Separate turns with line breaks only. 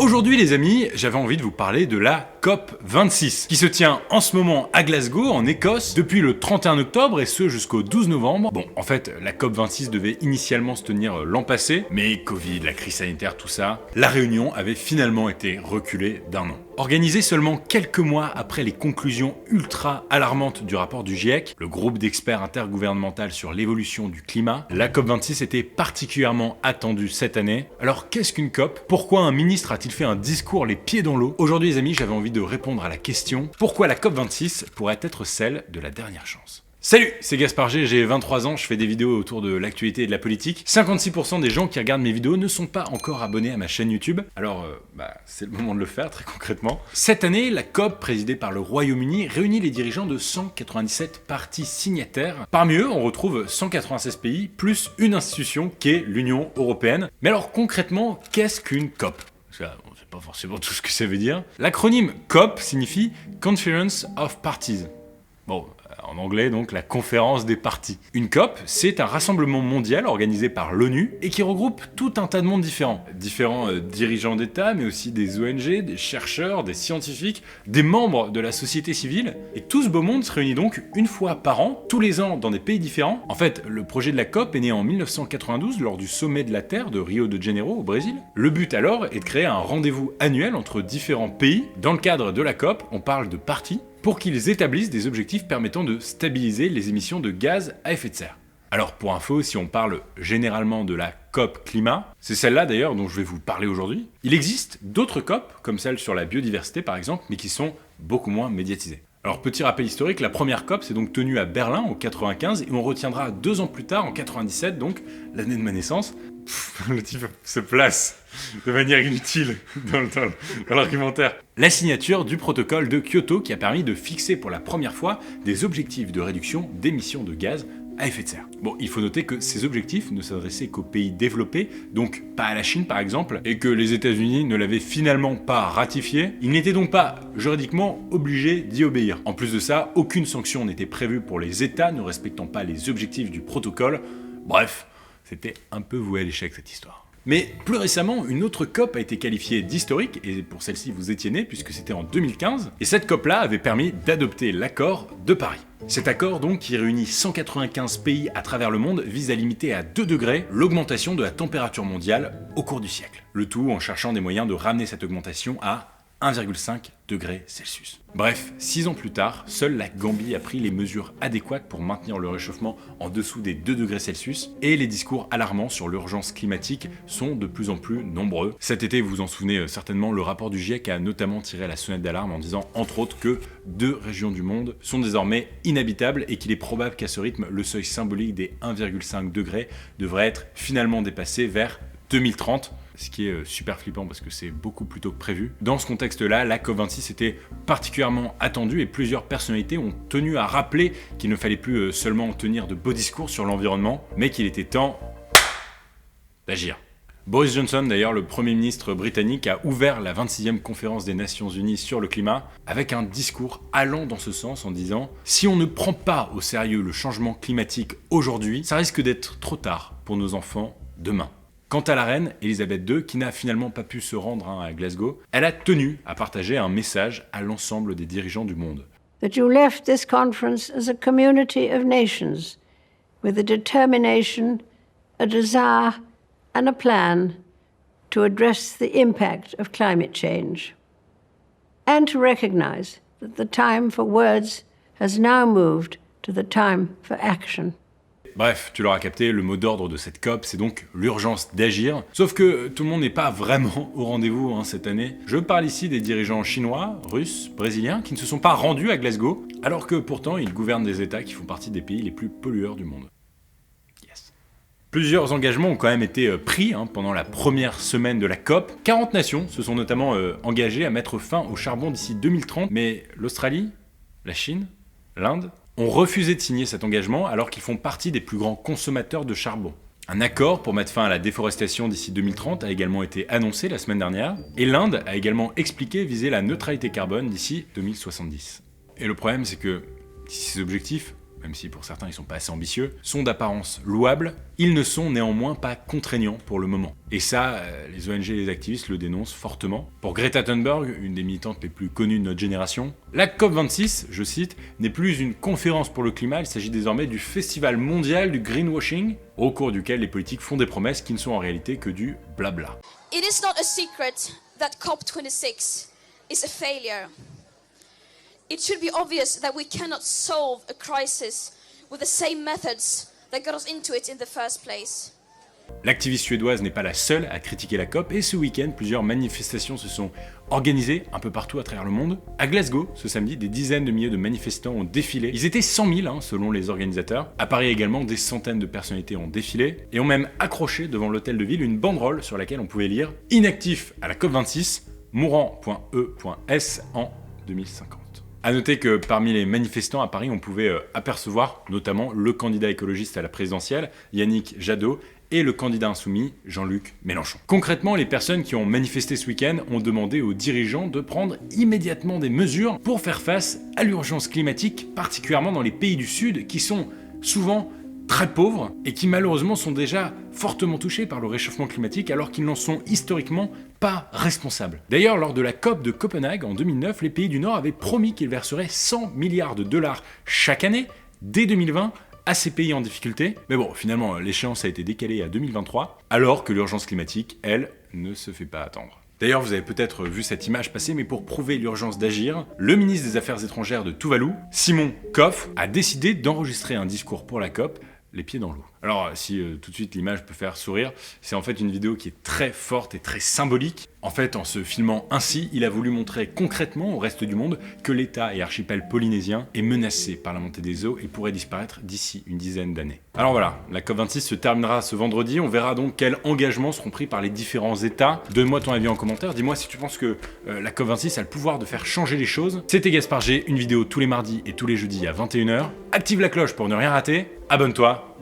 Aujourd'hui les amis, j'avais envie de vous parler de la COP26 qui se tient en ce moment à Glasgow en Écosse depuis le 31 octobre et ce jusqu'au 12 novembre. Bon, en fait, la COP26 devait initialement se tenir l'an passé, mais Covid, la crise sanitaire, tout ça, la réunion avait finalement été reculée d'1 an. Organisée seulement quelques mois après les conclusions ultra alarmantes du rapport du GIEC, le groupe d'experts intergouvernemental sur l'évolution du climat, la COP26 était particulièrement attendue cette année. Alors qu'est-ce qu'une COP? Pourquoi un ministre a-t-il fait un discours les pieds dans l'eau? Aujourd'hui les amis, j'avais envie de répondre à la question pourquoi la COP26 pourrait être celle de la dernière chance. Salut, c'est Gaspard G, j'ai 23 ans, je fais des vidéos autour de l'actualité et de la politique. 56% des gens qui regardent mes vidéos ne sont pas encore abonnés à ma chaîne YouTube. Alors, c'est le moment de le faire, très concrètement. Cette année, la COP, présidée par le Royaume-Uni, réunit les dirigeants de 197 parties signataires. Parmi eux, on retrouve 196 pays, plus une institution qui est l'Union Européenne. Mais alors, concrètement, qu'est-ce qu'une COP? On ne sait pas forcément tout ce que ça veut dire. L'acronyme COP signifie Conference of Parties. Bon, en anglais donc la conférence des parties. Une COP, c'est un rassemblement mondial organisé par l'ONU et qui regroupe tout un tas de mondes différents. Différents dirigeants d'État, mais aussi des ONG, des chercheurs, des scientifiques, des membres de la société civile. Et tout ce beau monde se réunit donc une fois par an, tous les ans dans des pays différents. En fait, le projet de la COP est né en 1992 lors du sommet de la Terre de Rio de Janeiro au Brésil. Le but alors est de créer un rendez-vous annuel entre différents pays. Dans le cadre de la COP, on parle de parties, pour qu'ils établissent des objectifs permettant de stabiliser les émissions de gaz à effet de serre. Alors pour info, si on parle généralement de la COP climat, c'est celle-là d'ailleurs dont je vais vous parler aujourd'hui. Il existe d'autres COP, comme celle sur la biodiversité par exemple, mais qui sont beaucoup moins médiatisées. Alors petit rappel historique, la première COP s'est donc tenue à Berlin en 95 et on retiendra 2 ans plus tard, en 97, donc l'année de ma naissance. Le type se place de manière inutile dans l'argumentaire. La signature du protocole de Kyoto qui a permis de fixer pour la première fois des objectifs de réduction d'émissions de gaz à effet de serre. Bon, il faut noter que ces objectifs ne s'adressaient qu'aux pays développés, donc pas à la Chine par exemple, et que les États-Unis ne l'avaient finalement pas ratifié. Ils n'étaient donc pas juridiquement obligés d'y obéir. En plus de ça, aucune sanction n'était prévue pour les États ne respectant pas les objectifs du protocole. Bref, c'était un peu voué à l'échec cette histoire. Mais plus récemment, une autre COP a été qualifiée d'historique, et pour celle-ci vous étiez né puisque c'était en 2015, et cette COP-là avait permis d'adopter l'accord de Paris. Cet accord donc, qui réunit 195 pays à travers le monde, vise à limiter à 2 degrés l'augmentation de la température mondiale au cours du siècle. Le tout en cherchant des moyens de ramener cette augmentation à 1,5 degrés Celsius. Bref, 6 ans plus tard, seule la Gambie a pris les mesures adéquates pour maintenir le réchauffement en dessous des 2 degrés Celsius et les discours alarmants sur l'urgence climatique sont de plus en plus nombreux. Cet été, vous vous en souvenez certainement, le rapport du GIEC a notamment tiré la sonnette d'alarme en disant entre autres que 2 régions du monde sont désormais inhabitables et qu'il est probable qu'à ce rythme, le seuil symbolique des 1,5 degrés devrait être finalement dépassé vers 2030. Ce qui est super flippant parce que c'est beaucoup plus tôt que prévu. Dans ce contexte-là, la COP26 était particulièrement attendue et plusieurs personnalités ont tenu à rappeler qu'il ne fallait plus seulement tenir de beaux discours sur l'environnement, mais qu'il était temps d'agir. Boris Johnson, d'ailleurs, le Premier ministre britannique, a ouvert la 26e conférence des Nations Unies sur le climat avec un discours allant dans ce sens en disant « Si on ne prend pas au sérieux le changement climatique aujourd'hui, ça risque d'être trop tard pour nos enfants demain ». Quant à la reine Elisabeth II, qui n'a finalement pas pu se rendre à Glasgow, elle a tenu à partager un message à l'ensemble des dirigeants du monde.
That you left this conference as a community of nations, with a determination, a desire and a plan to address the impact of climate change, and to recognize that the time for words has now moved to the time for action.
Bref, tu l'auras capté, le mot d'ordre de cette COP, c'est donc l'urgence d'agir. Sauf que tout le monde n'est pas vraiment au rendez-vous cette année. Je parle ici des dirigeants chinois, russes, brésiliens, qui ne se sont pas rendus à Glasgow, alors que pourtant ils gouvernent des États qui font partie des pays les plus pollueurs du monde. Yes. Plusieurs engagements ont quand même été pris pendant la première semaine de la COP. 40 nations se sont notamment engagées à mettre fin au charbon d'ici 2030, mais l'Australie, la Chine, l'Inde ont refusé de signer cet engagement alors qu'ils font partie des plus grands consommateurs de charbon. Un accord pour mettre fin à la déforestation d'ici 2030 a également été annoncé la semaine dernière, et l'Inde a également expliqué viser la neutralité carbone d'ici 2070. Et le problème c'est que si ces objectifs, même si pour certains ils sont pas assez ambitieux, sont d'apparence louable, ils ne sont néanmoins pas contraignants pour le moment. Et ça, les ONG et les activistes le dénoncent fortement. Pour Greta Thunberg, une des militantes les plus connues de notre génération, la COP26, je cite, n'est plus une conférence pour le climat, il s'agit désormais du festival mondial du greenwashing, au cours duquel les politiques font des promesses qui ne sont en réalité que du blabla.
It is not a secret that COP26 is a failure. It should be obvious that we cannot solve a crisis with the same methods that got us into it in the first place.
L'activiste suédoise n'est pas la seule à critiquer la COP et ce week-end, plusieurs manifestations se sont organisées un peu partout à travers le monde. À Glasgow, ce samedi, des dizaines de milliers de manifestants ont défilé. Ils étaient 100 000 selon les organisateurs. À Paris également, des centaines de personnalités ont défilé et ont même accroché devant l'hôtel de ville une banderole sur laquelle on pouvait lire « Inactif à la COP26, mourant.e.s en 2050 ». A noter que parmi les manifestants à Paris, on pouvait apercevoir notamment le candidat écologiste à la présidentielle, Yannick Jadot, et le candidat insoumis, Jean-Luc Mélenchon. Concrètement, les personnes qui ont manifesté ce week-end ont demandé aux dirigeants de prendre immédiatement des mesures pour faire face à l'urgence climatique, particulièrement dans les pays du Sud, qui sont souvent très pauvres et qui malheureusement sont déjà fortement touchés par le réchauffement climatique alors qu'ils n'en sont historiquement pas responsables. D'ailleurs, lors de la COP de Copenhague en 2009, les pays du Nord avaient promis qu'ils verseraient 100 milliards de dollars chaque année dès 2020 à ces pays en difficulté. Mais bon, finalement, l'échéance a été décalée à 2023, alors que l'urgence climatique, elle, ne se fait pas attendre. D'ailleurs, vous avez peut-être vu cette image passer, mais pour prouver l'urgence d'agir, le ministre des Affaires étrangères de Tuvalu, Simon Kof, a décidé d'enregistrer un discours pour la COP, les pieds dans l'eau. Alors, si tout de suite l'image peut faire sourire, c'est en fait une vidéo qui est très forte et très symbolique. En fait, en se filmant ainsi, il a voulu montrer concrètement au reste du monde que l'État et archipel polynésien est menacé par la montée des eaux et pourrait disparaître d'ici une dizaine d'années. Alors voilà, la COP26 se terminera ce vendredi, on verra donc quels engagements seront pris par les différents États. Donne-moi ton avis en commentaire, dis-moi si tu penses que la COP26 a le pouvoir de faire changer les choses. C'était Gaspard G, une vidéo tous les mardis et tous les jeudis à 21h. Active la cloche pour ne rien rater, abonne-toi.